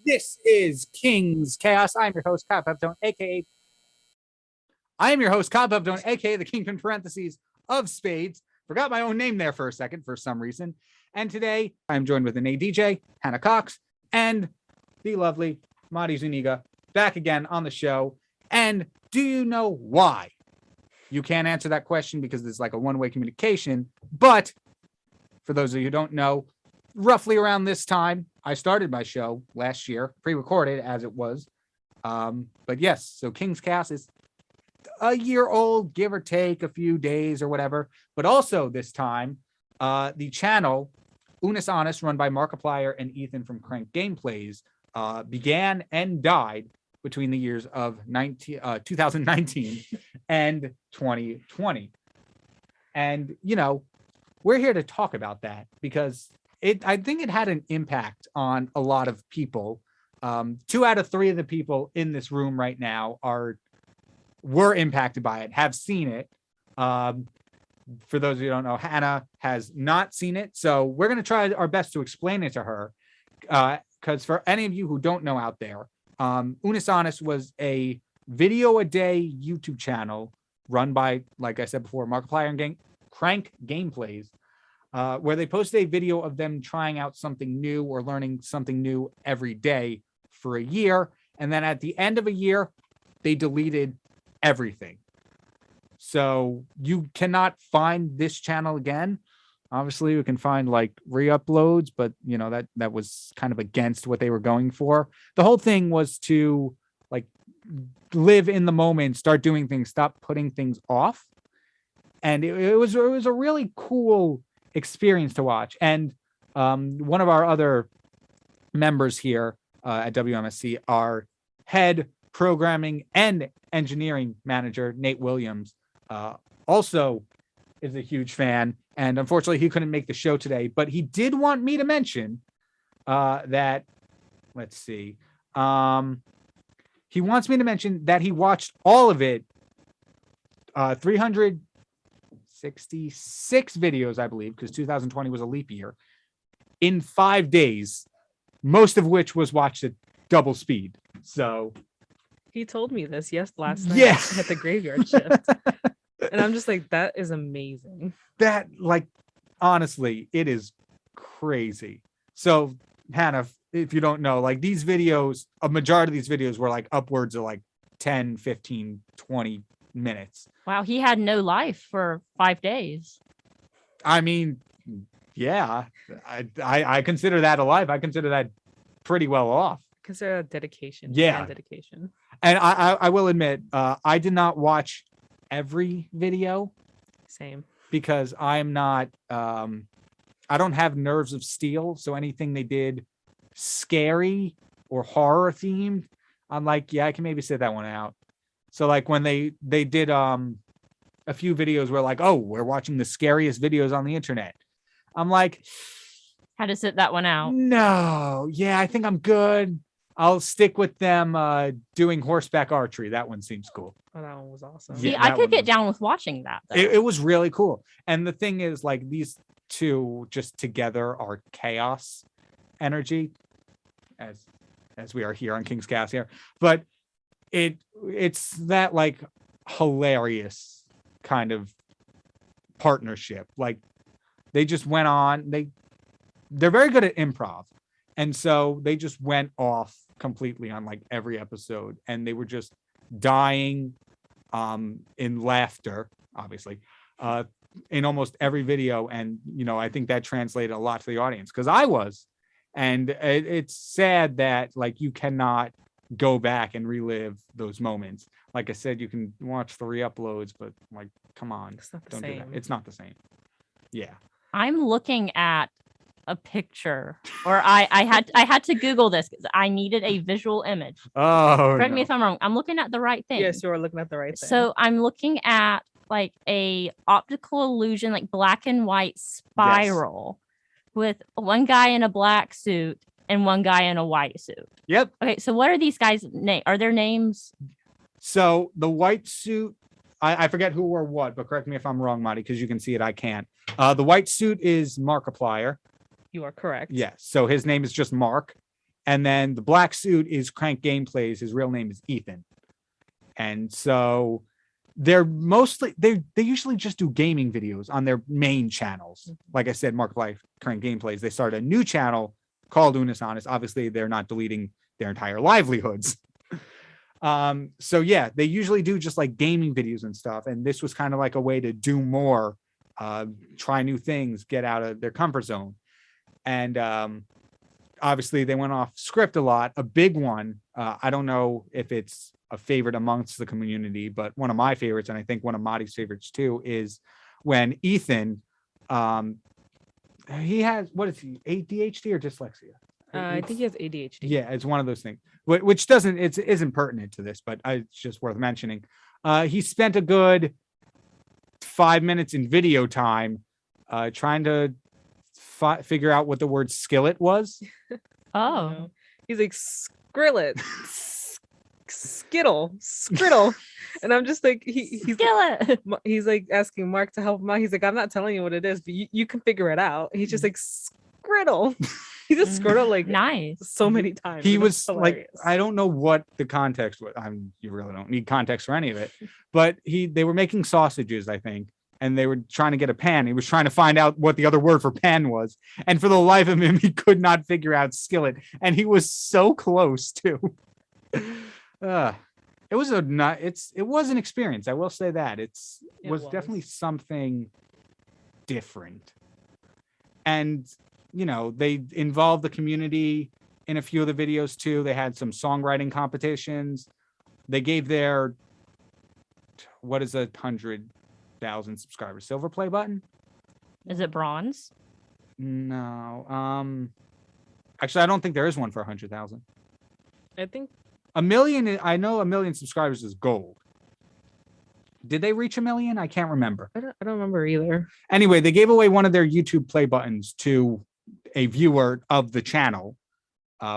This is King's Chaos. I'm your host, Kyle Peptone, aka the Kyng-Pin parentheses of Spades. Forgot my own name there for a second for some reason. And today I'm joined with an ADJ, Hannah Cox, and the lovely Zuniga back again on the show. And do you know why? You can't answer that question because there's like a one-way communication. But for those of you who don't know, roughly around this time, I started my show last year, pre-recorded as it was. But yes, so King's Cast is a year old, give or take a few days or whatever. But also this time, the channel Unus Annus, run by Markiplier and Ethan from Crank Gameplays, began and died between the years of 2019 and 2020. And, you know, we're here to talk about that because I think it had an impact on a lot of people. 2 out of 3 of the people in this room right now were impacted by it, have seen it. For those of you who don't know, Hannah has not seen it. So we're going to try our best to explain it to her. Because for any of you who don't know out there, Unus Annus was a video a day YouTube channel run by, like I said before, Markiplier and Crank Gameplays, where they posted a video of them trying out something new or learning something new every day for a year. And then at the end of a year, they deleted everything. So you cannot find this channel again. Obviously, we can find like re-uploads, but you know, that was kind of against what they were going for. The whole thing was to like live in the moment, start doing things, stop putting things off. And it was a really cool experience to watch. And one of our other members here at WMSC, our head programming and engineering manager, Nate Williams, also is a huge fan. And unfortunately, he couldn't make the show today, but he did want me to mention that, let's see. He wants me to mention that he watched all of it, 366 videos, I believe, because 2020 was a leap year, in 5 days, most of which was watched at double speed. So he told me this last night at the graveyard shift. And I'm just like, that is amazing. That, like, honestly, it is crazy. So, Hannah, if you don't know, like these videos, a majority of these videos were like upwards of like 10, 15, 20 minutes. Wow, he had no life for 5 days. I mean, yeah, I consider that a life. I consider that pretty well off. Consider dedication. Yeah. Dedication. And I will admit, I did not watch every video. Same. Because I'm not, I don't have nerves of steel. So anything they did scary or horror themed, I'm like, yeah, I can maybe sit that one out. So like when they did a few videos where like, oh, we're watching the scariest videos on the internet. I'm like, had to sit that one out. No, yeah, I think I'm good. I'll stick with them doing horseback archery. That one seems cool. Oh, that one was awesome. See, I could get down with watching that. It was really cool. And the thing is, like, these two just together are chaos energy, as we are here on King's Cast here. But it's that like hilarious kind of partnership. Like they just went on. They're very good at improv. And so they just went off completely on like every episode, and they were just dying in laughter, obviously, in almost every video. And, you know, I think that translated a lot to the audience because I was. And it's sad that like you cannot go back and relive those moments. Like I said, you can watch the re-uploads, but like, come on, it's not the don't same. do that. It's not the same. Yeah. I'm looking at a picture, or I had to Google this because I needed a visual image. Oh, correct me if I'm wrong. I'm looking at the right thing. Yes, you are looking at the right thing. So I'm looking at like a optical illusion, like black and white spiral with one guy in a black suit and one guy in a white suit. Yep. Okay, so what are these guys' name? Are their names? So the white suit, I forget who or what, but correct me if I'm wrong, Marty, because you can see it. I can't. The white suit is Markiplier. You are correct. Yes. So his name is just Mark. And then the black suit is Crank Gameplays. His real name is Ethan. And so they're mostly they usually just do gaming videos on their main channels. Like I said, Markiplier, Crank Gameplays. They started a new channel called Unus Annus. Obviously, they're not deleting their entire livelihoods. So yeah, they usually do just like gaming videos and stuff. And this was kind of like a way to do more, try new things, get out of their comfort zone. And obviously they went off script a lot. A big one, I don't know if it's a favorite amongst the community, but one of my favorites, and I think one of Marty's favorites too, is when Ethan, he has, what is he, ADHD or dyslexia? I think he has ADHD. Yeah, it's one of those things, which doesn't, isn't pertinent to this, but it's just worth mentioning. He spent a good 5 minutes in video time trying to figure out what the word skillet was. Oh, He's like, skrillet, skittle, skriddle. And I'm just like, he's skillet. he's like asking Mark to help him out. He's like, I'm not telling you what it is, but you can figure it out. He's just like, skriddle. He just skriddle like Nice. so many times. He and was it's like, hilarious. I don't know what the context was. You really don't need context for any of it, but they were making sausages, I think, and they were trying to get a pan. He was trying to find out what the other word for pan was, and for the life of him, he could not figure out skillet, and he was so close too. It was it was an experience. I will say that it was definitely something different, and they involved the community in a few of the videos too. They had some songwriting competitions. They gave their, what is 100,000 subscribers, silver play button? Is it bronze? No. Actually, I don't think there is one for 100,000. I think 1 million. I know 1 million subscribers is gold. Did they reach 1 million? I can't remember. I don't remember either. Anyway, they gave away one of their YouTube play buttons to a viewer of the channel,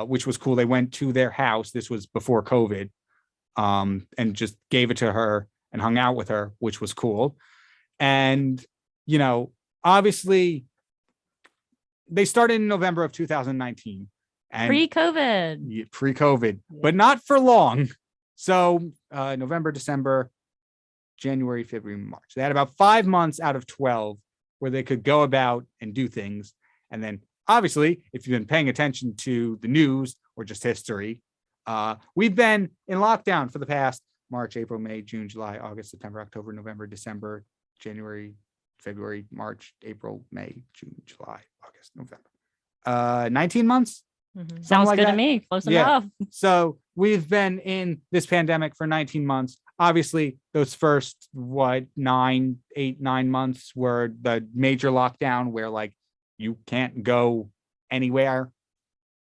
which was cool. They went to their house. This was before COVID, and just gave it to her and hung out with her, which was cool. And, obviously they started in November of 2019. And Pre-COVID. Pre-COVID, but not for long. So November, December, January, February, March. They had about 5 months out of 12 where they could go about and do things. And then obviously, if you've been paying attention to the news or just history, we've been in lockdown for the past March, April, May, June, July, August, September, October, November, December, January, February, March, April, May, June, July, August, November. 19 months. Mhm. Sounds like good that. to me. Close Yeah. enough. So we've been in this pandemic for 19 months. Obviously, those first 9 months were the major lockdown where like you can't go anywhere.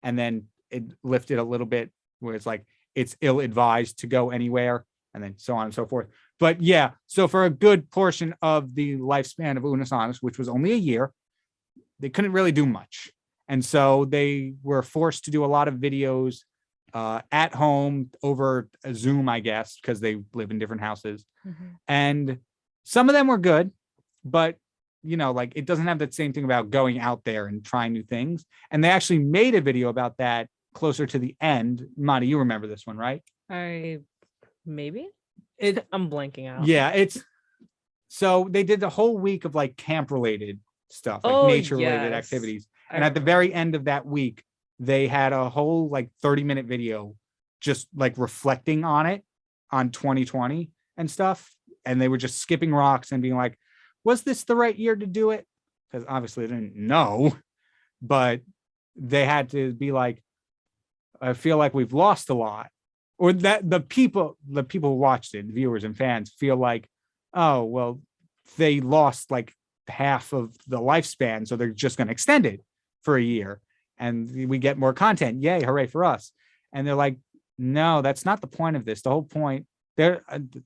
And then it lifted a little bit where it's like it's ill-advised to go anywhere, and then so on and so forth. But yeah, so for a good portion of the lifespan of Unus Annus, which was only a year, they couldn't really do much. And so they were forced to do a lot of videos at home over Zoom, I guess, because they live in different houses. Mhm. And some of them were good, but like it doesn't have that same thing about going out there and trying new things. And they actually made a video about that closer to the end. Monty, you remember this one, right? Maybe It, I'm blanking out. yeah, so they did the whole week of like camp related stuff, like nature related yes. activities. I And at the remember. very end of that week, they had a whole like 30-minute video just like reflecting on it, on 2020 and stuff. And they were just skipping rocks and being like, was this the right year to do it? Because obviously they didn't know, but they had to be like, I feel like we've lost a lot. Or that the people who watched it, the viewers and fans, feel like, oh, well, they lost like half of the lifespan, so they're just going to extend it for a year and we get more content. Yay, hooray for us. And they're like, no, that's not the point of this. The whole point there,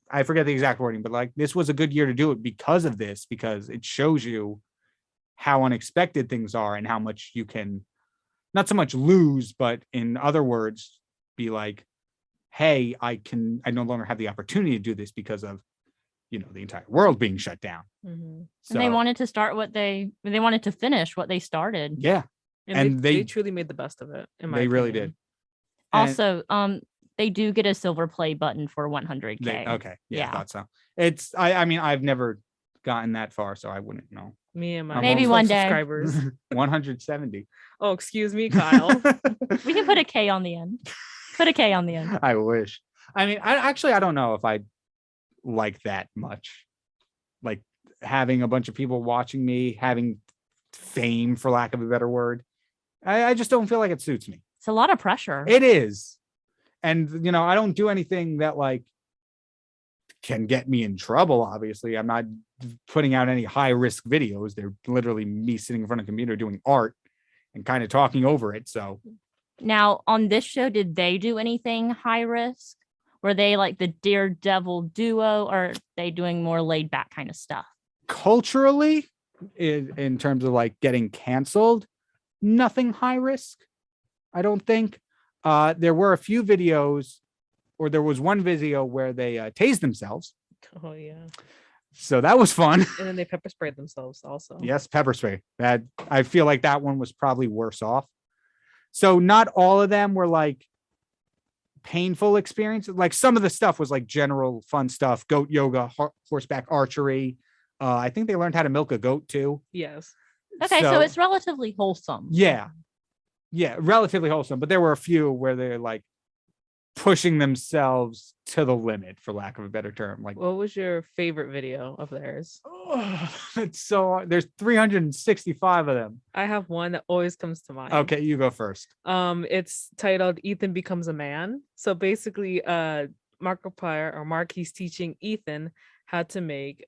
I forget the exact wording, but like this was a good year to do it because of this, because it shows you how unexpected things are and how much you can not so much lose, but in other words, be like, hey, I no longer have the opportunity to do this because of, the entire world being shut down. Mhm. So, And they wanted to start they wanted to finish what they started. yeah, And And they they- truly made the best of it. In my they really opinion. Also, they do get a silver play button for 100K. Okay. Yeah, I Yeah. thought so. I mean, I've never gotten that far, so I wouldn't know. Me and my Maybe 12 one day. subscribers. 170. Oh, excuse me, Kyle. We can put a K on the end. Put a K on the end. I wish. I mean, I don't know if I like that much. Like having a bunch of people watching me, having fame, for lack of a better word. I just don't feel like it suits me. It's a lot of pressure. It is. And, I don't do anything that like can get me in trouble. Obviously, I'm not putting out any high risk videos. They're literally me sitting in front of a computer doing art and kind of talking over it. So Now, on this show, did they do anything high risk? Were they like the Daredevil duo, or are they doing more laid back kind of stuff? culturally, in terms of like getting canceled, nothing high risk, I don't think. There were a few videos, or there was one video where they tased themselves. Oh yeah. So that was fun. And then they pepper sprayed themselves also. Yes, pepper spray. That, I feel like that one was probably worse off. So not all of them were like painful experiences. Like some of the stuff was like general fun stuff, goat yoga, horseback archery. I think they learned how to milk a goat too. Yes. Okay, so it's relatively wholesome. Yeah, relatively wholesome. But there were a few where they're like pushing themselves to the limit, for lack of a better term. Like, What was your favorite video of theirs? it's so, there's 365 of them. I have one that always comes to mind. Okay, you go first. It's titled Ethan Becomes a Man. So basically, Markiplier or Mark, he's teaching Ethan how to make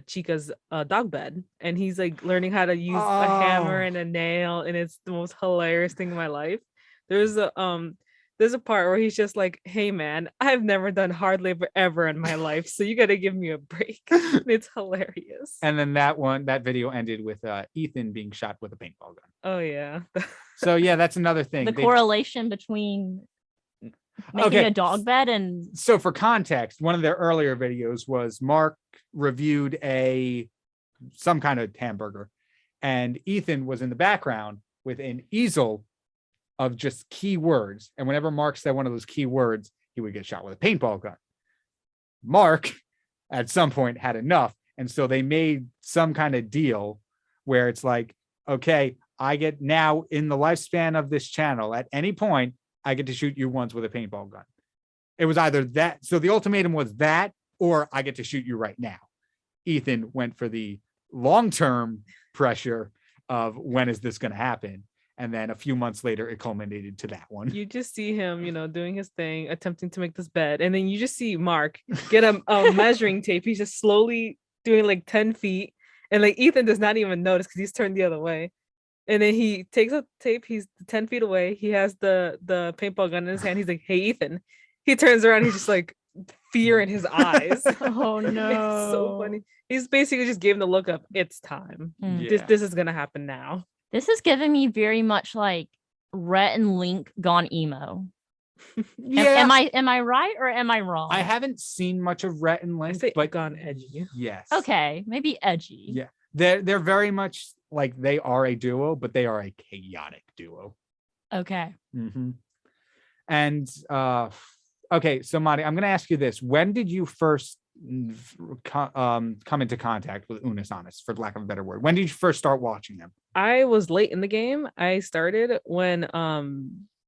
Chica's dog bed, and he's like learning how to use a hammer and a nail, and it's the most hilarious thing in my life. There's a part where he's just like, "Hey man, I've never done hard labor ever in my life, so you got to give me a break." It's hilarious. And then that video ended with Ethan being shot with a paintball gun. Oh yeah. So yeah, that's another thing. The correlation between making a dog bed and So for context, one of their earlier videos was Mark reviewed some kind of hamburger, and Ethan was in the background with an easel of just keywords. And whenever Mark said one of those keywords, he would get shot with a paintball gun. Mark, at some point, had enough. And so they made some kind of deal where it's like, okay, I get now in the lifespan of this channel, at any point, I get to shoot you once with a paintball gun. It was either that. So the ultimatum was that, or I get to shoot you right now. Ethan went for the long-term pressure of when is this going to happen? And then a few months later, it culminated to that one. You just see him, doing his thing, attempting to make this bed. And then you just see Mark get a measuring tape. He's just slowly doing like 10 feet. And like Ethan does not even notice because he's turned the other way. And then he takes a tape. He's 10 feet away. He has the paintball gun in his hand. He's like, "Hey, Ethan." He turns around. He's just like fear in his eyes. oh no. It's so funny. He's basically just gave him the look of, it's time. Yeah. This is going to happen now. This is giving me very much like Rhett and Link gone emo. Yeah. Am I right or am I wrong? I haven't seen much of Rhett and I Link, say but gone edgy. yes. Okay, maybe edgy. Yeah. They're very much like, they are a duo, but they are a chaotic duo. Okay. Mm-hmm. And okay, so Madi, I'm going to ask you this: when did you first come into contact with Unus Annus, for lack of a better word? When did you first start watching them? I was late in the game. I started when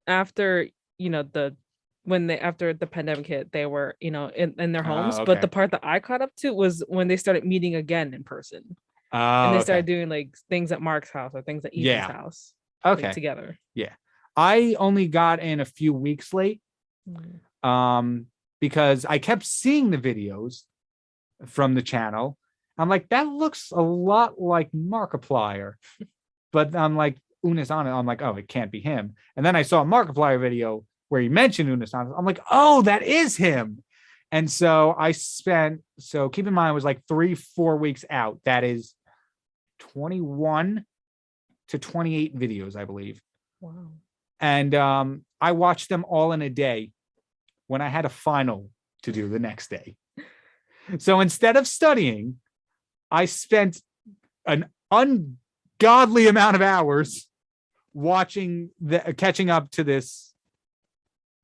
after after the pandemic hit, they were in their homes. Okay. But the part that I caught up to was when they started meeting again in person. And they started doing like things at Mark's house or things at Ethan's house. Okay. Like, together. Yeah. I only got in a few weeks late. Because I kept seeing the videos from the channel. I'm like, that looks a lot like Markiplier. But I'm like, Unus Annus. I'm like, oh, it can't be him. And then I saw a Markiplier video where he mentioned Unus Annus. I'm like, oh, that is him. And so keep in mind, it was like 3-4 weeks out. That is 21 to 28 videos, I believe. Wow. And I watched them all in a day when I had a final to do the next day. So instead of studying, I spent an ungodly amount of hours catching up to this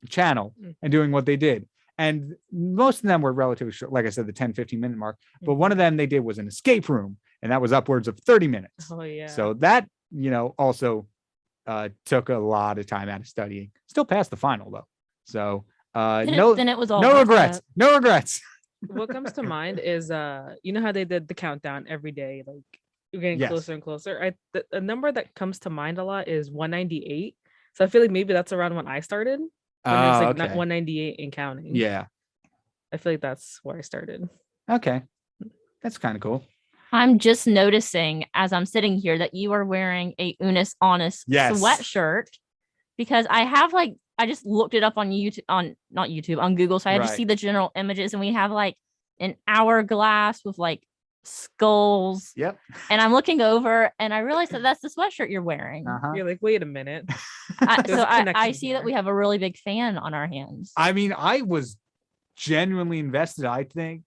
channel and doing what they did. And most of them were relatively short, like I said, the 10-15 minute mark. But one of them they did was an escape room, and that was upwards of 30 minutes. Oh yeah. So that, also took a lot of time out of studying. Still passed the final though. So Then it was all no worth regrets. it. No regrets. What comes to mind is you know how they did the countdown every day, like you're getting Yes. closer and closer. The number that comes to mind a lot is 198. So I feel like maybe that's around when I started. When it was like Okay. 198 and counting. Yeah. I feel like that's where I started. Okay. That's kind of cool. I'm just noticing as I'm sitting here that you are wearing a Unus Annus Yes. sweatshirt, because I just looked it up on YouTube, on Google. So I had to Right. see the general images, and we have like an hourglass with like skulls. Yep. And I'm looking over and I realized that that's the sweatshirt you're wearing. Uh-huh. You're like, wait a minute. So I connection see here. that we have a really big fan on our hands. I mean, I was genuinely invested. I think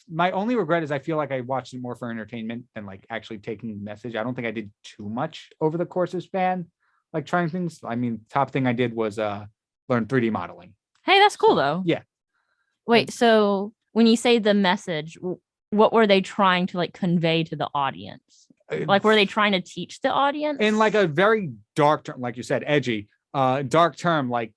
my only regret is I feel like I watched it more for entertainment than like actually taking the message. I don't think I did too much over the course of span, like trying things. I mean, top thing I did was learn 3D modeling. Hey, that's cool So, though. yeah. Wait, so when you say the message, what were they trying to like convey to the audience? Like, were they trying to teach the audience? In like a very dark term, like you said, edgy, dark term, like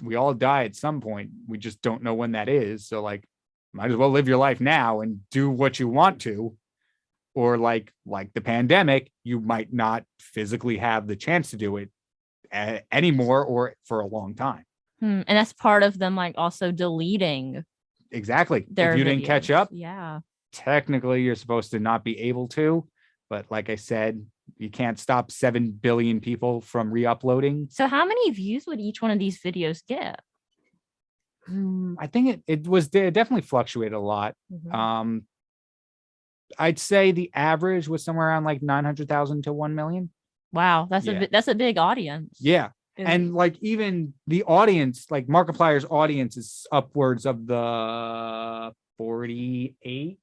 we all die at some point. We just don't know when that is. So like, might as well live your life now and do what you want to. Or like the pandemic, you might not physically have the chance to do it anymore or for a long time. And that's part of them like also deleting Exactly. their If you didn't catch videos. up, Yeah. technically you're supposed to not be able to. But like I said, you can't stop 7 billion people from re-uploading. So how many views would each one of these videos get? I think it definitely fluctuated a lot. Mhm. I'd say the average was somewhere around like 900,000 to 1 million. Wow, that's Yeah. that's a big audience. Yeah. And like even the audience, like Markiplier's audience is upwards of the 48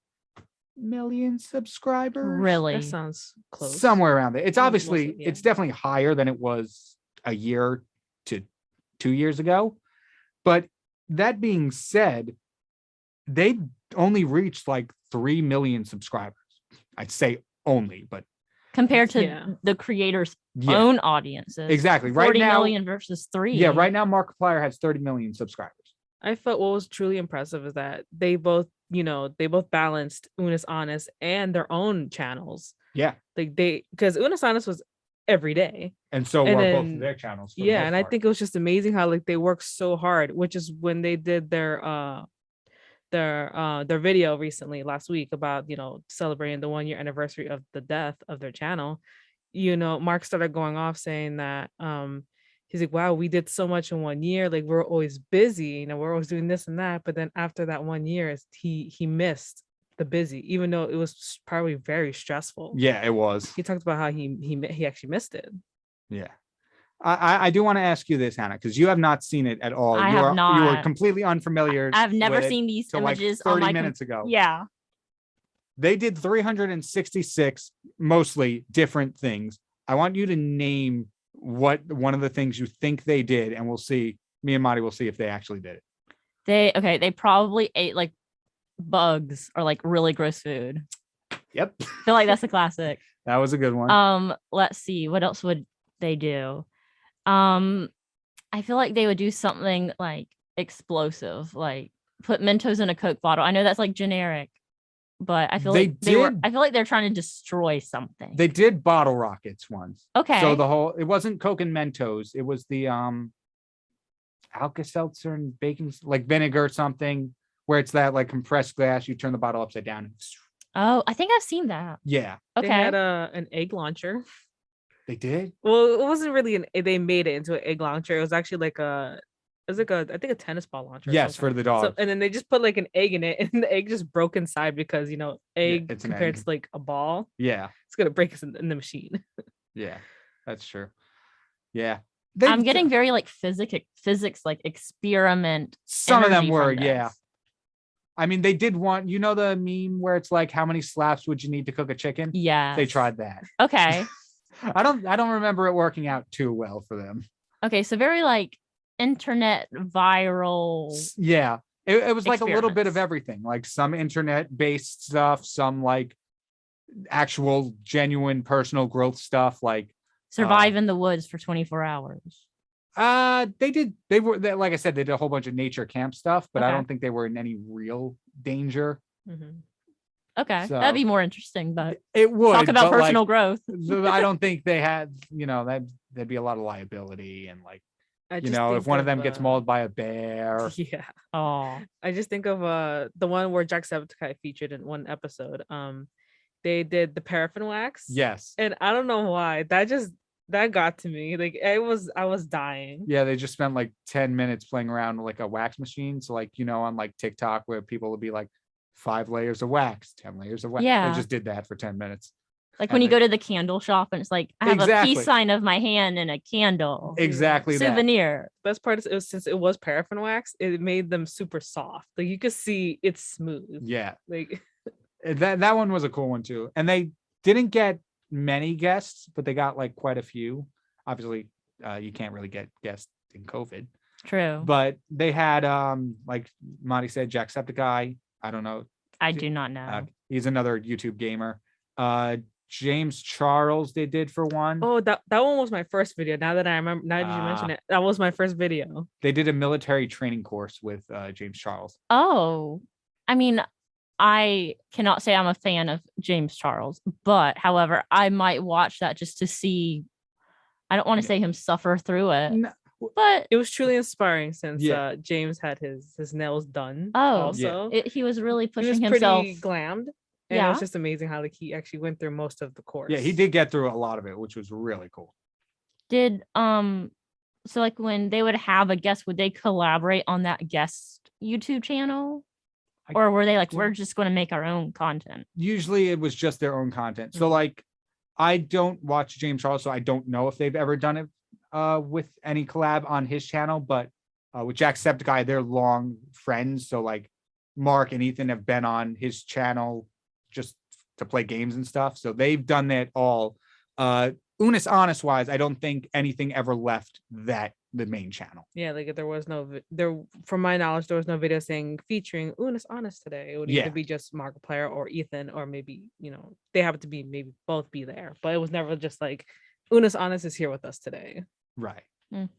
million subscribers. Really? That sounds close. Somewhere around there. It's Sounds obviously, mostly, yeah. it's definitely higher than it was a year to 2 years ago. But that being said, they only reached like 3 million subscribers. I'd say only, but Compared to Yeah. the creators' yeah, own audiences. exactly. Right 40 now, million versus 3. yeah, right now Markiplier has 30 million subscribers. I felt what was truly impressive is that they both balanced Unus Annus and their own channels. Yeah. Like because Unus Annus was every day. And so And were both then- of their channels. for the Yeah, most and I part. think it was just amazing how like they worked so hard, which is when they did their video recently last week about celebrating the 1-year anniversary of the death of their channel. Mark started going off saying that he's like, wow, we did so much in 1 year, like we're always busy, we're always doing this and that, but then after that 1 year he missed the busy, even though it was probably very stressful. Yeah, it was. He talked about how he actually missed it. Yeah. I do want to ask you this, Hannah, because you have not seen it at all. I You have are not. completely unfamiliar. I've never with it seen these till like images 30 on my minutes ago. Yeah. They did 366 mostly different things. I want you to name what one of the things you think they did, and we'll see. Me and Marty will see if they actually did it. They probably ate like bugs or like really gross food. Yep. I feel like that's a classic. That was a good one. Let's see, what else would they do? I feel like they would do something like explosive, like put Mentos in a Coke bottle. I know that's like generic, but I feel They like did- I feel like they're trying to destroy something. They did bottle rockets once. Okay. So it wasn't Coke and Mentos. It was the Alka-Seltzer and baking, like vinegar or something, where it's that like compressed glass. You turn the bottle upside down. And Oh, I think I've seen that. yeah, Okay. They had an egg launcher. they did. Well, it wasn't really they made it into an egg launcher. It was actually like I think a tennis ball launcher. or Yes, something. for the dog. So, and then they just put like an egg in it, and the egg just broke inside because egg it's an compared egg. to like a ball, Yeah, it's gonna break us in the machine. yeah, that's true. Yeah, I'm getting very like physics like experiment. some of them energy were. from Yeah, this. I mean, they did one. You know the meme where it's like, how many slaps would you need to cook a chicken? Yeah. They tried that. Okay. I don't remember it working out too well for them. Okay, so very like internet viral. Yeah. It was like a little bit of Experiments. everything, like some internet based stuff, some like actual genuine personal growth stuff. Like, Survive in the woods for 24 hours. like I said, they did a whole bunch of nature camp stuff, but I Okay. don't think they were in any real danger. Mhm. Okay, So that'd be more interesting, but it would talk about but, like, personal growth. I don't think they had, there'd be a lot of liability and like, I just if think one of them of, gets mauled by a bear. yeah. Oh, I just think of the one where Jacksepticeye featured in one episode. They did the paraffin wax. Yes. And I don't know why. That got to me. Like I was dying. Yeah, they just spent like 10 minutes playing around with like a wax machine. So like, on like TikTok where people would be like 5 layers of wax, 10 layers of wax. They Yeah. just did that for 10 minutes. like when And you go to the candle shop and it's like, I have a Exactly. peace sign of my hand and a candle. Exactly that. Souvenir. Best part is since it was paraffin wax, it made them super soft. Like you could see it's smooth. Yeah. Like That one was a cool one too. And they didn't get many guests, but they got like quite a few. Obviously, you can't really get guests in COVID. True. But they had like Monty said, Jacksepticeye. I don't know. I do not know. He's another YouTube gamer. James Charles they did for one. oh, that one was my first video. Now that I remember, now that you mention it, that was my first video. They did a military training course with James Charles. Oh, I mean, I cannot say I'm a fan of James Charles, but however, I might watch that just to see. I don't want to say him suffer through it, No, but It was truly inspiring since Yeah. James had his nails done. Oh, also. he was really He was pushing pretty himself. glammed. And it Yeah. was just amazing how like he actually went through most of the course. yeah, he did get through a lot of it, which was really cool. Did so like when they would have a guest, would they collaborate on that guest YouTube channel? I Or were they like, don't- we're just going to make our own content? Usually it was just their own content. So Mhm. like I don't watch James Charles, so I don't know if they've ever done it with any collab on his channel, but with Jacksepticeye, they're long friends. So like Mark and Ethan have been on his channel just to play games and stuff. So they've done that all. Unus Annus wise, I don't think anything ever left the main channel. Yeah, like there was no from my knowledge, there was no video saying featuring Unus Annus today. It would Yeah. either be just Markiplier or Ethan, or maybe, they have to be maybe both be there. But it was never just like Unus Annus is here with us today. Right.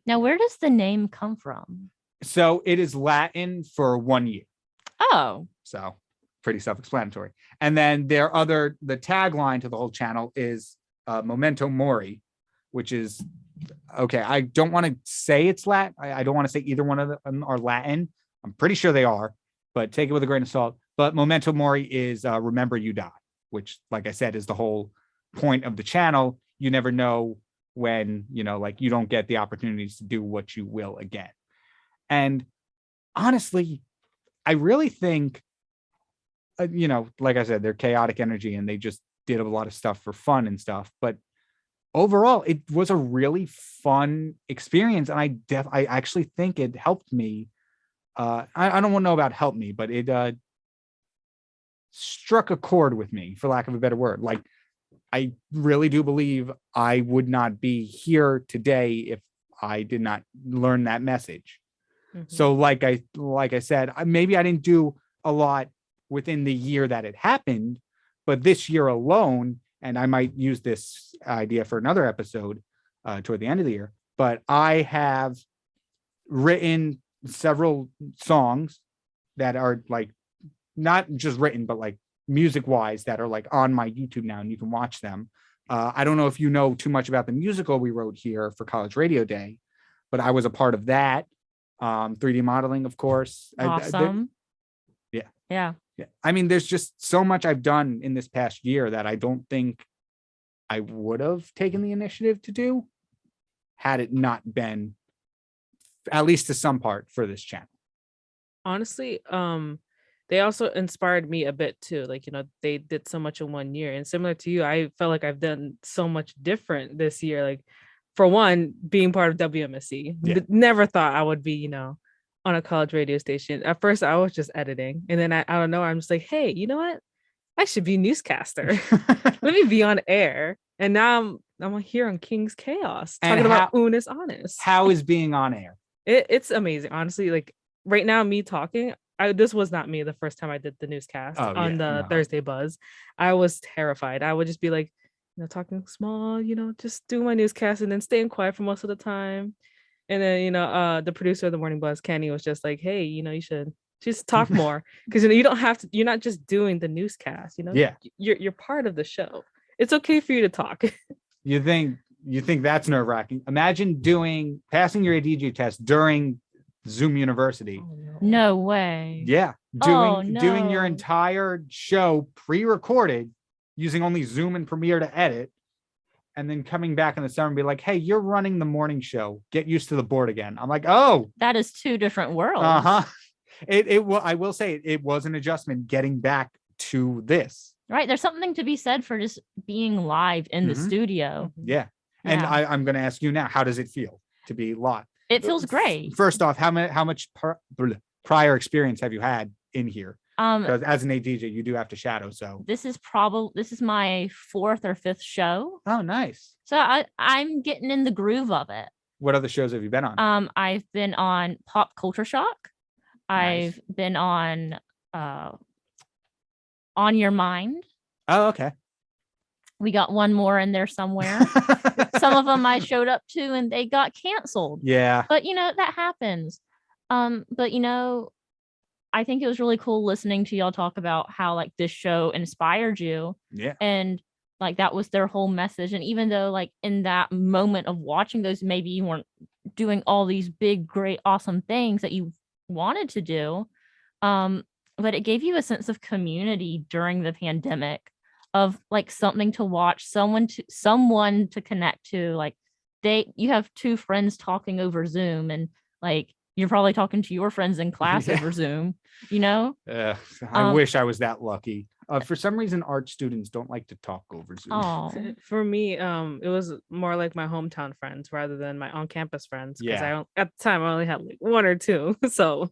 Now, where does the name come from? So it is Latin for 1 year. Oh, So pretty self-explanatory. And then the tagline to the whole channel is Memento Mori, which is okay. I don't want to say it's Latin. I don't want to say either one of them are Latin. I'm pretty sure they are, but take it with a grain of salt. But Memento Mori is remember you die, which, like I said, is the whole point of the channel. You never know when, like you don't get the opportunities to do what you will again. And honestly, I really think, like I said, they're chaotic energy and they just did a lot of stuff for fun and stuff. But overall, it was a really fun experience. And I actually think it helped me. I don't want to know about help me, but it struck a chord with me, for lack of a better word. Like, I really do believe I would not be here today if I did not learn that message. Mhm. So like I said, maybe I didn't do a lot within the year that it happened, but this year alone, and I might use this idea for another episode toward the end of the year, but I have written several songs that are like not just written, but like music wise that are like on my YouTube now, and you can watch them. I don't know if you know too much about the musical we wrote here for College Radio Day, but I was a part of that. 3D modeling, of course. awesome. Yeah. Yeah. Yeah. I mean, there's just so much I've done in this past year that I don't think I would have taken the initiative to do had it not been, at least to some part, for this channel. Honestly, they also inspired me a bit too. Like, they did so much in 1 year, and similar to you, I felt like I've done so much different this year. Like, for one, being part of WMSC, Yeah. never thought I would be, on a college radio station. At first, I was just editing, and then I don't know, I'm just like, hey, you know what? I should be a newscaster. Let me be on air. And now I'm I'm here on King's Chaos And talking about Unus Annus. How is being on air? It's amazing, honestly. Like right now, me talking. This was not me the first time I did the newscast on the Thursday Buzz. I was terrified. I would just be like, talking small, just do my newscast and then staying quiet for most of the time. And then, the producer of the Morning Buzz, Kenny, was just like, hey, you should just talk more because you don't have to. You're not just doing the newscast. Yeah, you're part of the show. It's okay for you to talk. You think that's nerve-wracking? Imagine passing your ADJ test during Zoom University. Oh, No way. Yeah, doing your no. entire show pre-recorded using only Zoom and Premiere to edit, and then coming back in the summer and be like, hey, you're running the morning show. Get used to the board again. I'm like, oh, That is two different worlds. I will say it was an adjustment getting back to this. Right. There's something to be said for just being live in the studio. Yeah. And Yeah. I'm going to ask you now, how does it feel to be live? It feels great. First off, how much prior experience have you had in here? Because as an ADJ, you do have to shadow. So This is my 4th or 5th show. oh, nice. So I'm getting in the groove of it. What other shows have you been on? I've been on Pop Culture Shock. Nice. I've been on Your Mind. Oh, okay. We got one more in there somewhere. Some of them I showed up to and they got canceled. Yeah. But that happens. But I think it was really cool listening to y'all talk about how like this show inspired you. Yeah. And like that was their whole message. And even though like in that moment of watching those, maybe you weren't doing all these big, great, awesome things that you wanted to do. But it gave you a sense of community during the pandemic of like something to watch, someone to connect to. Like you have 2 friends talking over Zoom and like you're probably talking to your friends in class over Zoom, I wish I was that lucky. For some reason, art students don't like to talk over Zoom. Oh, For me, it was more like my hometown friends rather than my on-campus friends. Because at the time I only had like 1 or 2. So,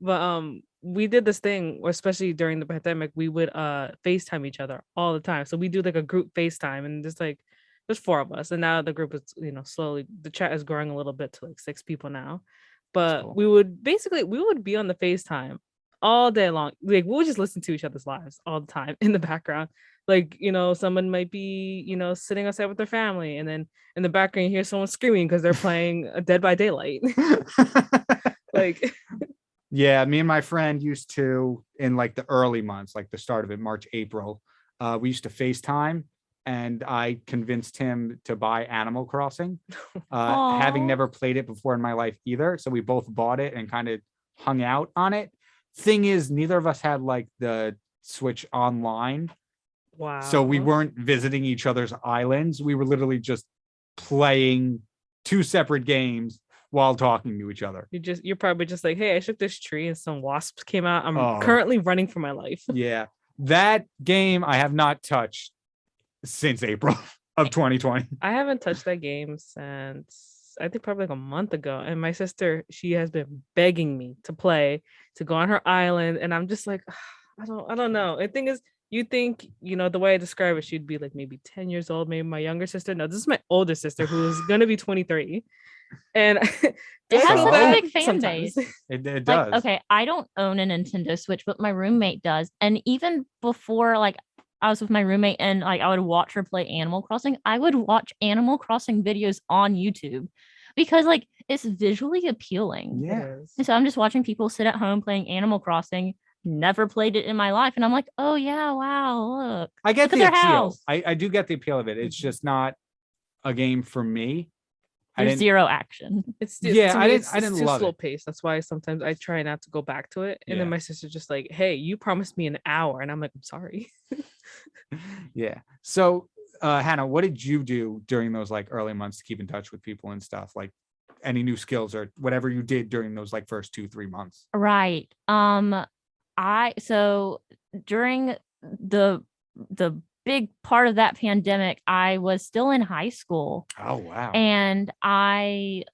but we did this thing, especially during the pandemic, we would FaceTime each other all the time. So we do like a group FaceTime, and just like there's 4 of us, and now the group is slowly the chat is growing a little bit to like 6 people now. But cool. we would be on the FaceTime all day long. Like we would just listen to each other's lives all the time in the background. Like, someone might be, sitting outside with their family, and then in the background you hear someone screaming because they're playing Dead by Daylight. Like yeah, me and my friend used to, in like the early months, like the start of it, March, April, we used to FaceTime, and I convinced him to buy Animal Crossing, having never played it before in my life either. So we both bought it and kind of hung out on it. Thing is, neither of us had like the Switch online. Wow. So we weren't visiting each other's islands. We were literally just playing 2 separate games while talking to each other. You're probably just like, hey, I shook this tree and some wasps came out. I'm Oh. currently running for my life. Yeah. That game I have not touched since April of 2020. I haven't touched that game since I think probably like a month ago. And my sister, she has been begging me to play, to go on her island. And I'm just like, I don't know. The thing is, you think, the way I describe it, she'd be like maybe 10 years old, maybe my younger sister. No, this is my older sister who's going to be 23. And it has So- such a big fan sometimes. base. It Like, does. okay, I don't own a Nintendo Switch, but my roommate does. And even before, like, I was with my roommate and like I would watch her play Animal Crossing, I would watch Animal Crossing videos on YouTube because like it's visually appealing. Yeah. It is. And so I'm just watching people sit at home playing Animal Crossing. Never played it in my life, and I'm like, oh yeah, wow, look. I get Look at the their appeal. house. I do get the appeal of it. It's just not a game for me. There's zero action. It's Yeah, to I me, didn't- it's I didn't too love slow it. paced. That's why sometimes I try not to go back to it. And then Yeah. my sister's just like, hey, you promised me an hour. And I'm like, I'm sorry. Yeah. So, Hannah, what did you do during those like early months to keep in touch with people and stuff? Like any new skills or whatever you did during those like first 2-3 months? Right. So during the big part of that pandemic, I was still in high school. Oh, wow. And I'm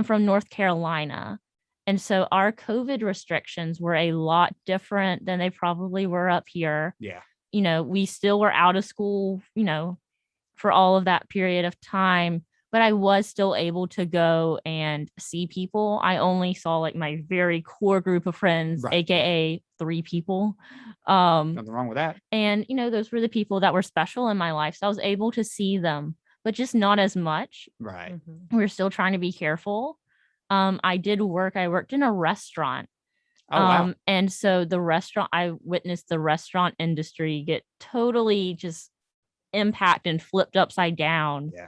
from North Carolina. And so our COVID restrictions were a lot different than they probably were up here. Yeah. We still were out of school, for all of that period of time, but I was still able to go and see people. I only saw like my very core group of friends, Right. aka 3 people. Nothing wrong with that. And those were the people that were special in my life. So I was able to see them, but just not as much. Right. Mhm. We're still trying to be careful. I worked in a restaurant. Oh, wow. And so I witnessed the restaurant industry get totally just impacted and flipped upside down. Yeah.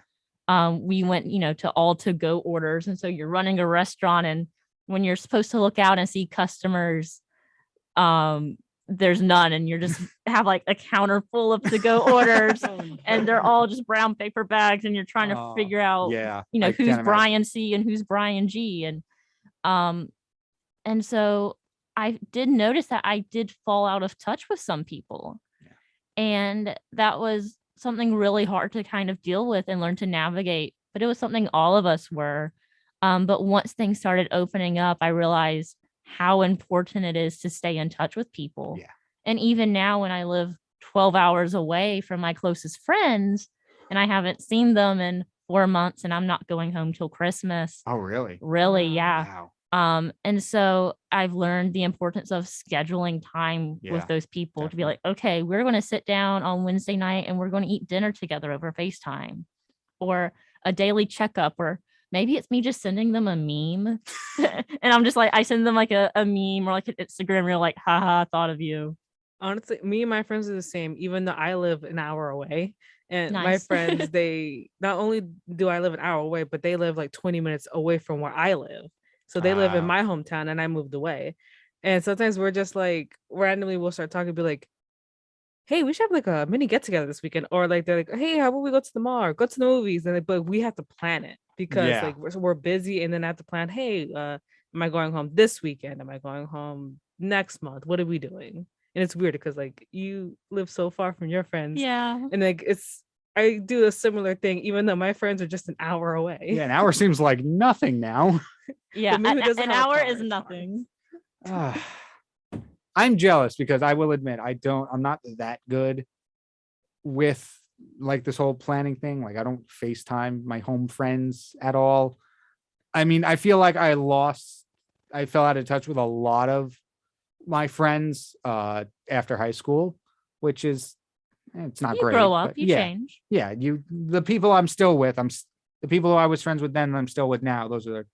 We went, to all to go orders. And so you're running a restaurant, and when you're supposed to look out and see customers, there's none, and you're just have like a counter full of to go orders, and they're all just brown paper bags, and you're trying to figure out, Yeah. who's Brian C and who's Brian G. And so I did notice that I did fall out of touch with some people. Yeah. And that was something really hard to kind of deal with and learn to navigate. But it was something all of us were. But once things started opening up, I realized how important it is to stay in touch with people. Yeah. And even now, when I live 12 hours away from my closest friends and I haven't seen them in 4 months, and I'm not going home till Christmas. Oh, really? Really? Yeah. Wow. And so I've learned the importance of scheduling time with those people to be like, okay, we're going to sit down on Wednesday night and we're going to eat dinner together over FaceTime, or a daily checkup, or maybe it's me just sending them a meme. And I'm just like, I send them like a meme or like an Instagram reel, like, haha, thought of you. Honestly, me and my friends are the same, even though I live an hour away. And my Nice. friends, they not only do I live an hour away, but they live like 20 minutes away from where I live. So they live in my hometown and I moved away. And sometimes we're just like, randomly we'll start talking, be like, hey, we should have like a mini get together this weekend. Or like, they're like, hey, how about we go to the mall or go to the movies? And but we have to plan it because like we're busy, and then I have to plan, hey, am I going home this weekend? Am I going home next month? What are we doing? And it's weird because like you live so far from your friends. Yeah. And like I do a similar thing, even though my friends are just an hour away. Yeah, an hour seems like nothing now. Yeah, me who doesn't an have a hour car, is it's nothing. I'm jealous because I will admit I'm not that good with like this whole planning thing. Like I don't FaceTime my home friends at all. I mean, I feel like I fell out of touch with a lot of my friends after high school, which is, it's not great. You grow up, but you yeah, change. Yeah, the people I'm still with, the people who I was friends with then, I'm still with now. Those are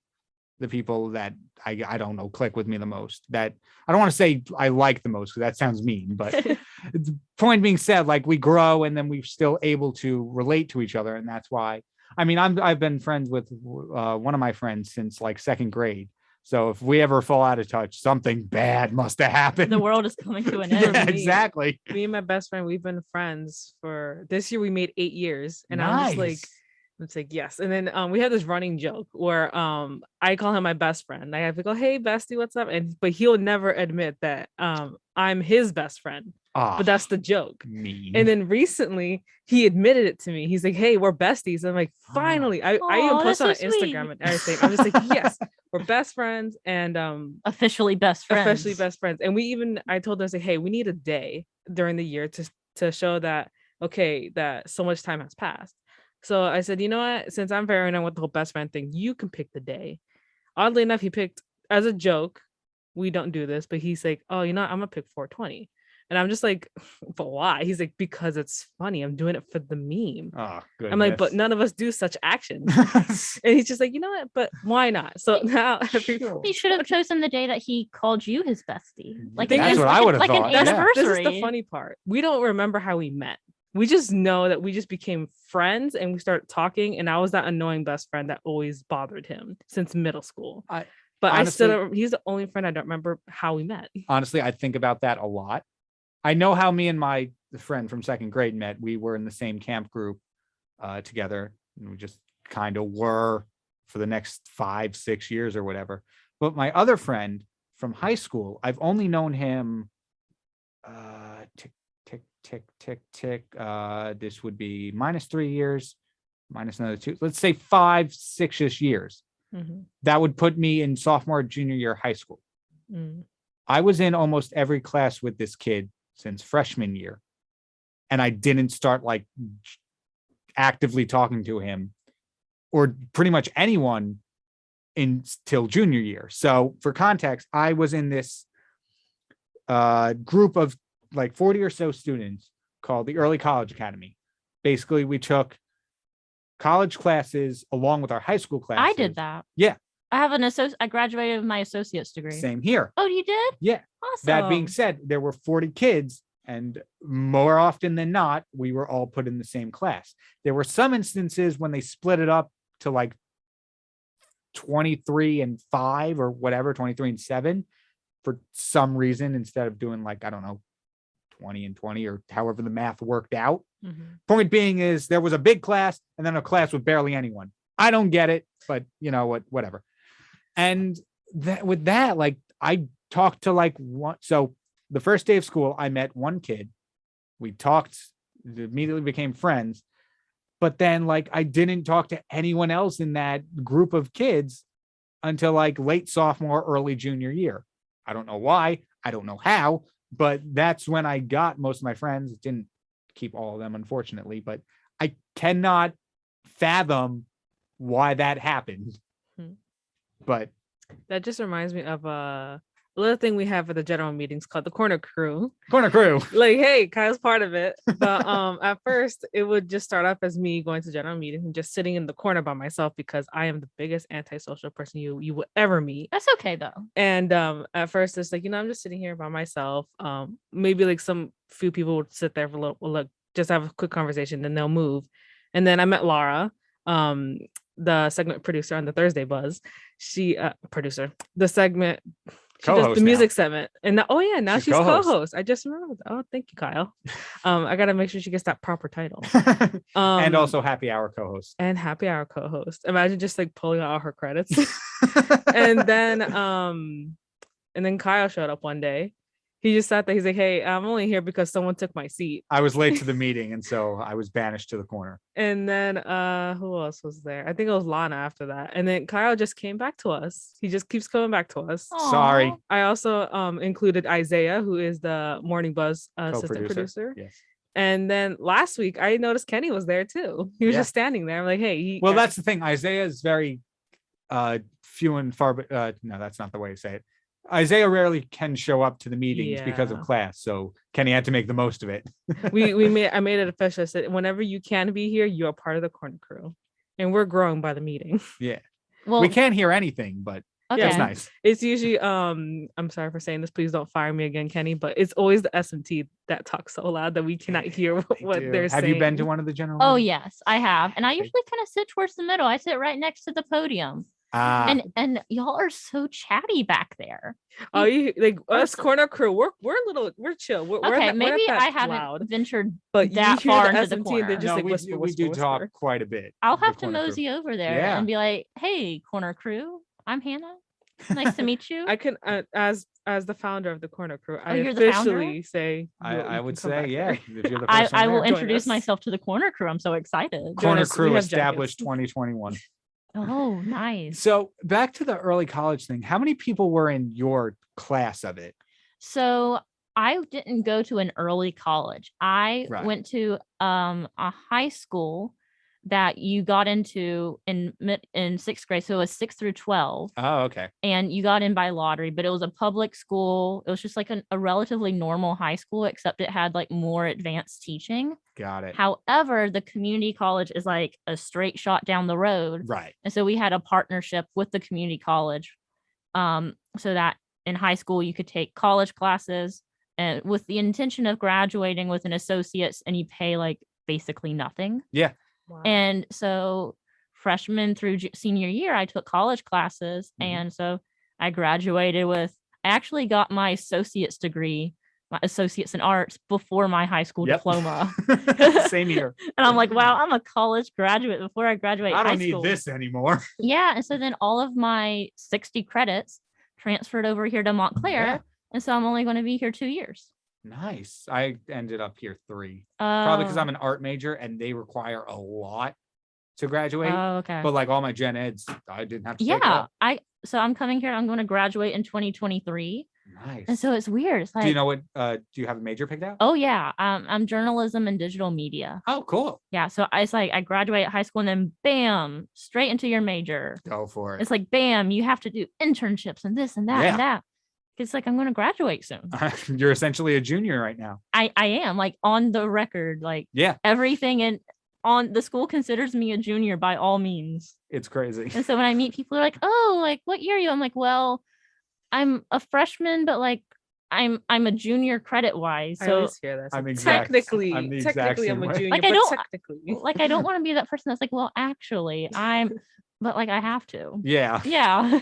the people that I don't know, click with me the most. That I don't want to say I like the most because that sounds mean, but the point being said, like we grow and then we're still able to relate to each other, and that's why. I mean, I've been friends with one of my friends since like second grade. So if we ever fall out of touch, something bad must have happened. The world is coming to an end. Exactly. Me and my best friend, we've been friends for this year. We made 8 years, and Nice. I'm just like, it's like yes. And then we have this running joke where I call him my best friend. I have to go, hey bestie, what's up? But he'll never admit that I'm his best friend. But that's the joke. Mean. And then recently he admitted it to me. He's like, hey, we're besties. I'm like, finally. I even post on Instagram and everything. I'm just like, yes, we're best friends, and officially best friends. And I told them, I said, hey, we need a day during the year to show that that so much time has passed. So I said, you know what? Since I'm very on with the whole best friend thing, you can pick the day. Oddly enough, he picked, as a joke, we don't do this, but he's like, oh, you know what? I'm gonna pick 420. And I'm just like, but why? He's like, because it's funny. I'm doing it for the meme. Oh, goodness. I'm like, but none of us do such actions. And he's just like, you know what? But why not? So now he should have chosen the day that he called you his bestie. Like that's what I would have thought. An anniversary. This is the funny part. We don't remember how we met. We just know that we just became friends and we started talking. And I was that annoying best friend that always bothered him since middle school. But honestly, I still don't, he's the only friend I don't remember how we met. Honestly, I think about that a lot. I know how me and my friend from second grade met. We were in the same camp group together, and we just kind of were for the next 5-6 years or whatever. But my other friend from high school, I've only known him tick. This would be -3 years, minus another 2. Let's say 5-6-ish years. Mm-hmm. That would put me in sophomore, junior year high school. Mm. I was in almost every class with this kid since freshman year. And I didn't start like actively talking to him or pretty much anyone until junior year. So for context, I was in this group of like 40 or so students called the Early College Academy. Basically, we took college classes along with our high school classes. I did that. Yeah. I have I graduated with my associate's degree. Same here. Oh, you did? Yeah. Awesome. That being said, there were 40 kids, and more often than not, we were all put in the same class. There were some instances when they split it up to like 23 and 5 or whatever, 23 and 7 for some reason, instead of doing like, I don't know, 20 and 20 or however the math worked out. Point being is there was a big class and then a class with barely anyone. I don't get it, but you know what, whatever. And with that, like I talked to like one. So the first day of school, I met one kid. We talked, immediately became friends. But then like I didn't talk to anyone else in that group of kids until like late sophomore, early junior year. I don't know why. I don't know how, but that's when I got most of my friends. Didn't keep all of them, unfortunately, but I cannot fathom why that happened. But that just reminds me of a little thing we have at the general meetings called the corner crew. Corner crew. Like, hey, Kyle's part of it. But at first it would just start off as me going to general meetings and just sitting in the corner by myself because I am the biggest antisocial person you will ever meet. That's okay though. And at first it's like, I'm just sitting here by myself. Maybe like some few people would sit there for a little, just have a quick conversation, then they'll move. And then I met Laura, the segment producer on the Thursday Buzz. She the segment, she does the music segment. And now she's co-host. I just remembered. Oh, thank you, Kyle. I gotta make sure she gets that proper title. And also happy hour co-host. Imagine just like pulling out all her credits. and then Kyle showed up one day. He just sat there. He's like, hey, I'm only here because someone took my seat. I was late to the meeting, and so I was banished to the corner. And then who else was there? I think it was Lana after that. And then Kyle just came back to us. He just keeps coming back to us. Aww. Sorry. I also included Isaiah, who is the Morning Buzz assistant producer. Yes. And then last week, I noticed Kenny was there too. He was just standing there. I'm like, hey. Well, that's the thing. Isaiah is very few and far, but no, that's not the way to say it. Isaiah rarely can show up to the meetings because of class, so Kenny had to make the most of it. I made it official. I said, whenever you can be here, you're a part of the corner crew, and we're growing by the meeting. Yeah, well, we can't hear anything, but it's nice. It's usually I'm sorry for saying this. Please don't fire me again, Kenny. But it's always the SMT that talks so loud that we cannot hear what they're saying. Have you been to one of the general? Oh yes, I have, and I usually kind of sit towards the middle. I sit right next to the podium. And y'all are so chatty back there. Oh, you like us corner crew? We're chill. We're maybe I haven't loud. ventured but that far into the corner. Just like whisper, we do talk quite a bit. I'll have to mosey over there and be like, "Hey, corner crew, I'm Hannah. Nice to meet you." I can as the founder of the corner crew. I you're officially say I would say if you're the I will introduce myself to the corner crew. I'm so excited. Corner crew established 2021. Oh, nice. So back to the early college thing. How many people were in your class of it? So I didn't go to an early college. I went to a high school that you got into in 6th grade. So it was 6 through 12. Oh, okay. And you got in by lottery, but it was a public school. It was just like a relatively normal high school, except it had like more advanced teaching. Got it. However, the community college is like a straight shot down the road. Right. And so we had a partnership with the community college so that in high school you could take college classes and with the intention of graduating with an associate's, and you pay like basically nothing. Yeah. Wow. And so freshman through senior year, I took college classes. Mm-hmm. And so I graduated I actually got my associate's degree, my associate's in arts, before my high school diploma. Same here. And I'm like, wow, I'm a college graduate before I graduate high school. I don't need this anymore. Yeah. And so then all of my 60 credits transferred over here to Montclair. Yeah. And so I'm only going to be here 2 years. Nice. I ended up here 3. Probably because I'm an art major and they require a lot to graduate. Oh, okay. But like all my gen eds, I didn't have to take it up. So I'm coming here. I'm going to graduate in 2023. Nice. And so it's weird. It's like, do you know what? Do you have a major picked out? oh yeah, I'm journalism and digital media. Oh, cool. Yeah, so it's like I graduate high school and then bam, straight into your major. Go for it. It's like bam, you have to do internships and this and that Yeah. and that. It's like I'm going to graduate soon. You're essentially a junior right now. I am like on the record, like Yeah, everything, and on the school considers me a junior by all means. it's crazy. And so when I meet people, they're like, "Oh, like what year are you?" I'm like, "Well, I'm a freshman, but like I'm a junior credit wise." I So always hear that. So I'm exact- technically, I'm the exact technically, same I'm a way. junior, Like, I but don't- technically, like I don't want to be that person that's like, "Well, actually, but like I have to." Yeah. Yeah.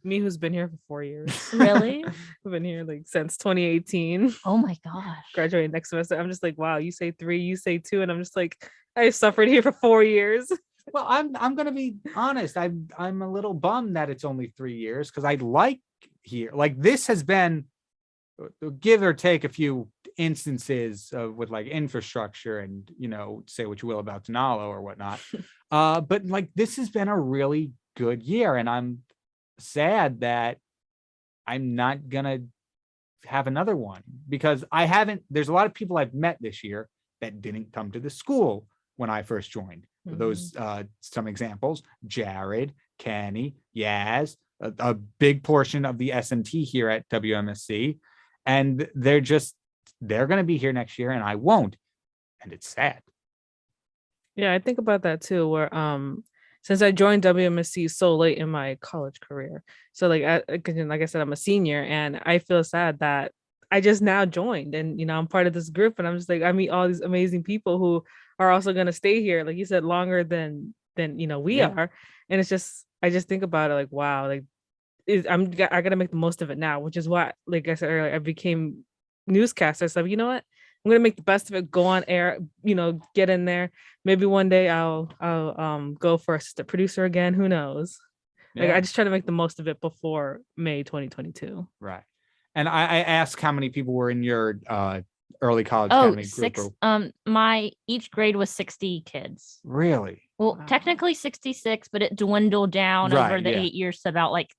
me who's been here for 4 years. Really? I've been here like since 2018. Oh my gosh. Graduating next semester. I'm just like, wow, you say 3, you say 2, and I'm just like, I suffered here for 4 years. Well, I'm gonna be honest. I'm a little bummed that it's only 3 years because I like here. Like this has been, give or take a few instances with like infrastructure and say what you will about Denalo or whatnot. But like this has been a really good year, and I'm sad that I'm not gonna have another one because I haven't. There's a lot of people I've met this year that didn't come to the school when I first joined. Those some examples: Jared, Kenny, Yaz, a big portion of the SMT here at WMSC, and they're going to be here next year, and I won't, and it's sad. Yeah, I think about that too. Where since I joined WMSC so late in my college career, so like like I said, I'm a senior, and I feel sad that I just now joined, and I'm part of this group, and I'm just like I meat all these amazing people who are also going to stay here, like you said, longer than we are, and it's just I just think about it like wow, like I gotta make the most of it now, which is why, like I said earlier, I became newscaster. So you know what, I'm gonna make the best of it, go on air, get in there. Maybe one day I'll go for assistant producer again. Who knows? Like I just try to make the most of it before May 2022. Right. And I asked how many people were in your early college academy group. 6. Each grade was 60 kids. Really? Well, Wow. technically 66, but it dwindled down over Right, the yeah. 8 years to about like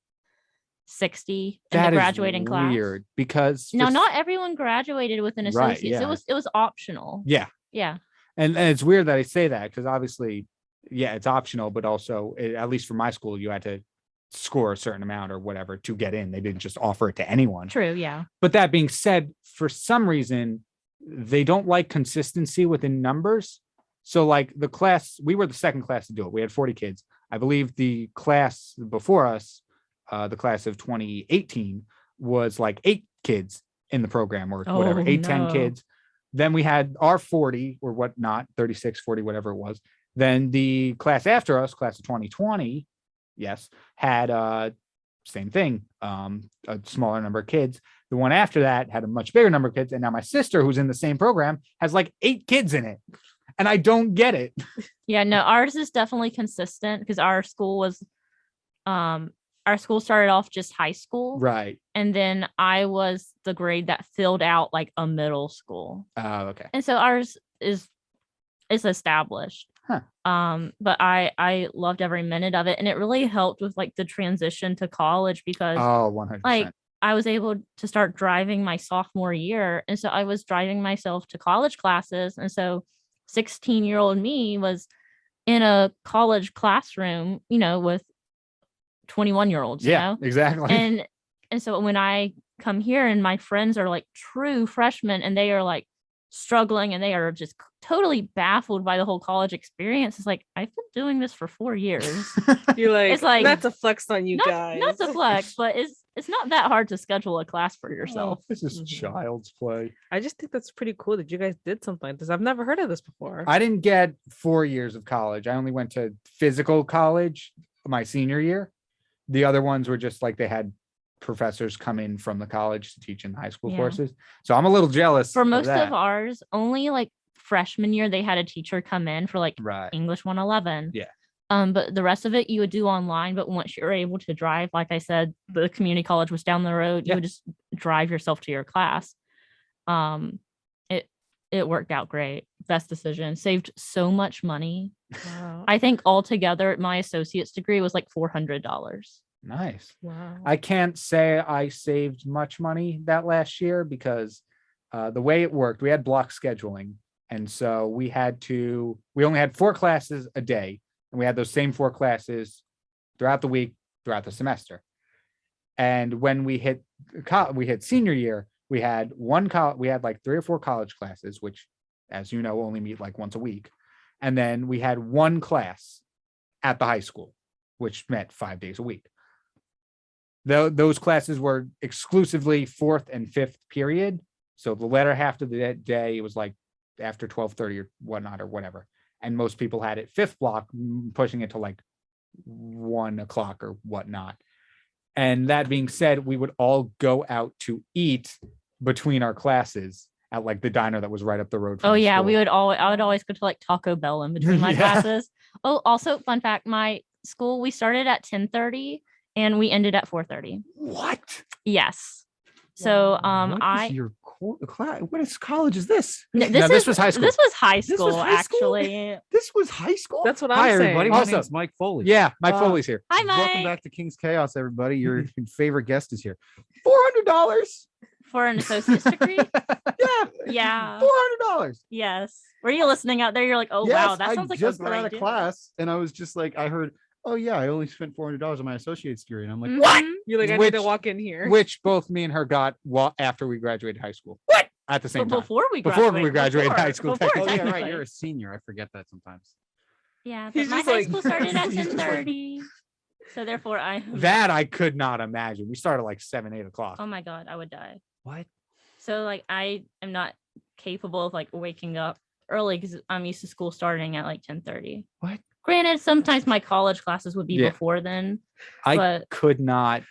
60 in That the is graduating class. weird because Now, not everyone graduated with an Right, associate's. yeah. It was optional. yeah. Yeah. And it's weird that I say that because obviously, yeah, it's optional, but also at least for my school, you had to score a certain amount or whatever to get in. They didn't just offer it to anyone. True. Yeah. But that being said, for some reason, they don't like consistency within numbers. So like the class, we were the second class to do it. We had 40 kids. I believe the class before us, the class of 2018 was like 8 kids in the program or whatever, 10 no. kids. Then we had our 40 or whatnot, 36, 40, whatever it was. Then the class after us, class of 2020, yes, had same thing, a smaller number of kids. The one after that had a much bigger number of kids. And now my sister, who's in the same program, has like 8 kids in it. And I don't get it. Yeah. No, ours is definitely consistent because our school started off just high school. Right. And then I was the grade that filled out like a middle school. Oh, okay. And so ours is established. Huh. But I loved every minute of it, and it really helped with like the transition to college because Oh, 100%. like I was able to start driving my sophomore year, and so I was driving myself to college classes, and so 16-year-old me was in a college classroom, with 21-year-olds. Yeah, exactly. And so when I come here and my friends are like true freshmen and they are like struggling and they are just totally baffled by the whole college experience, it's like I've been doing this for 4 years. You're like, It's like, not to flex on you guys. Not to flex, but it's not that hard to schedule a class for yourself. This is child's play. I just think that's pretty cool that you guys did something like this. I've never heard of this before. I didn't get 4 years of college. I only went to physical college my senior year. The other ones were just like they had professors come in from the college to teach in high school courses. So I'm a little jealous. For most of ours, only like freshman year, they had a teacher come in for like Right. English 111. Yeah. But the rest of it you would do online. But once you're able to drive, like I said, the community college was down the road. You would just drive yourself to your class. It worked out great. Best decision. Saved so much money. Wow. I think altogether my associate's degree was like $400. Nice. Wow. I can't say I saved much money that last year because the way it worked, we had block scheduling. And so we only had 4 classes a day, and we had those same 4 classes throughout the week, throughout the semester. And when we hit senior year, we had like 3 or 4 college classes, which, as you know, only meet like once a week. And then we had 1 class at the high school, which met 5 days a week. Those classes were exclusively 4th and 5th period. So the latter half of the day, it was like after 12:30 or whatnot or whatever. And most people had it 5th block, pushing it to like 1 o'clock or whatnot. And that being said, we would all go out to eat between our classes at like the diner that was right up the road from Oh the yeah, school. I would always go to like Taco Bell in between my Yeah. classes. Oh, also fun fact, my school, we started at 10:30 and we ended at 4:30. What? Yes. So What is college is this? This was high school. This was high This was school, high school? actually. This was high school. That's what Hi I'm everybody. saying. My Also- name's Mike Foley. Yeah, Mike Uh, Foley's here. Hi, Mike. Welcome back to King's Chaos, everybody. Your favorite guest is here. $400. For an associate's degree. Yeah. Yeah. $400. Yes. Were you listening out there? You're like, oh wow, that sounds like I just a got out great of deal. class, and I was just like, I heard, oh yeah, I only spent $400 on my associate's degree, and I'm like, Mhm. You're like, I need to Which- walk in here. Which both me and her got after we graduated high school. What? At the same But time. before we Before graduated, we graduated high school, before, oh yeah, right, technically. you're a senior. I forget that sometimes. Yeah, He's but my just high like- school started at He's just like- 10:30. So therefore I That I could not imagine. We started like 7, 8 o'clock. oh my god, I would die. What? So like I am not capable of like waking up early because I'm used to school starting at like 10:30. What? Granted, sometimes my college classes would be Yeah. before then. I but could not.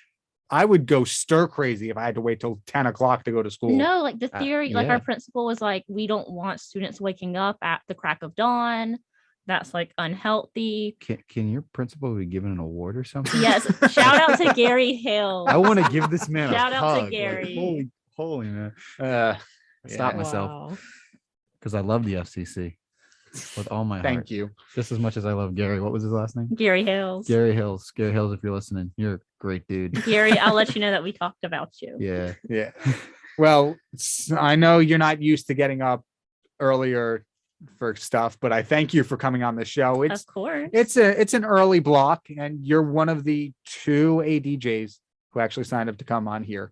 I would go stir crazy if I had to wait till 10 o'clock to go to school. no, like the theory, like yeah. our principal was like, we don't want students waking up at the crack of dawn. That's like unhealthy. Can your principal be given an award or something? Yes. Shout out to Gary Hill. I want to give this man Shout a out to hug. Like, Gary. holy man. Uh, Stop yeah. myself Wow. because I love the FCC with all my heart. Thank you. Just as much as I love Gary. What was his last name? Gary Hills. Gary Hills. Gary Hills, if you're listening, you're a great dude. Gary, I'll let you know that we talked about you. Yeah. Yeah. Well, I know you're not used to getting up earlier for stuff, but I thank you for coming on the show. Of course. It's an early block, and you're one of the 2 ADJs who actually signed up to come on here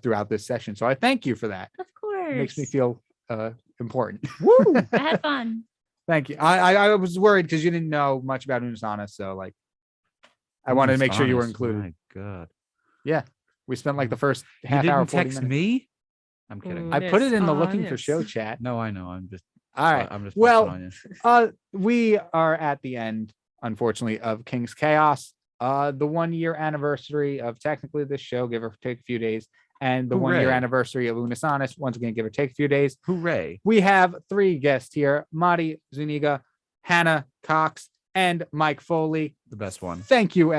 throughout this session. So I thank you for that. Of course. It makes me feel important. Woo! I had fun. Thank you. I was worried because you didn't know much about Unus Annus, so like I wanted to make sure you were Honest, included. My God. We spent like the first You half hour, didn't 40 text minutes. me? I'm kidding. Mm. I put it in the looking for Honest. show chat. No, I know. I'm just All right. I'm just Well, busting on you. We are at the end, unfortunately, of King's Chaos. The 1-year anniversary of technically this show, give or take a few days, and the 1-year Hooray. anniversary of Unus Annus, once again, give or take a few days. Hooray. We have 3 guests here: Madi Zuniga, Hannah Cox, and Mike Foley. The best one. Thank you.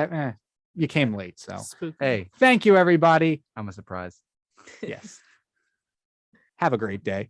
You came late, so Spooky. Hey, thank you, everybody. I'm a surprise. Yes. Have a great day.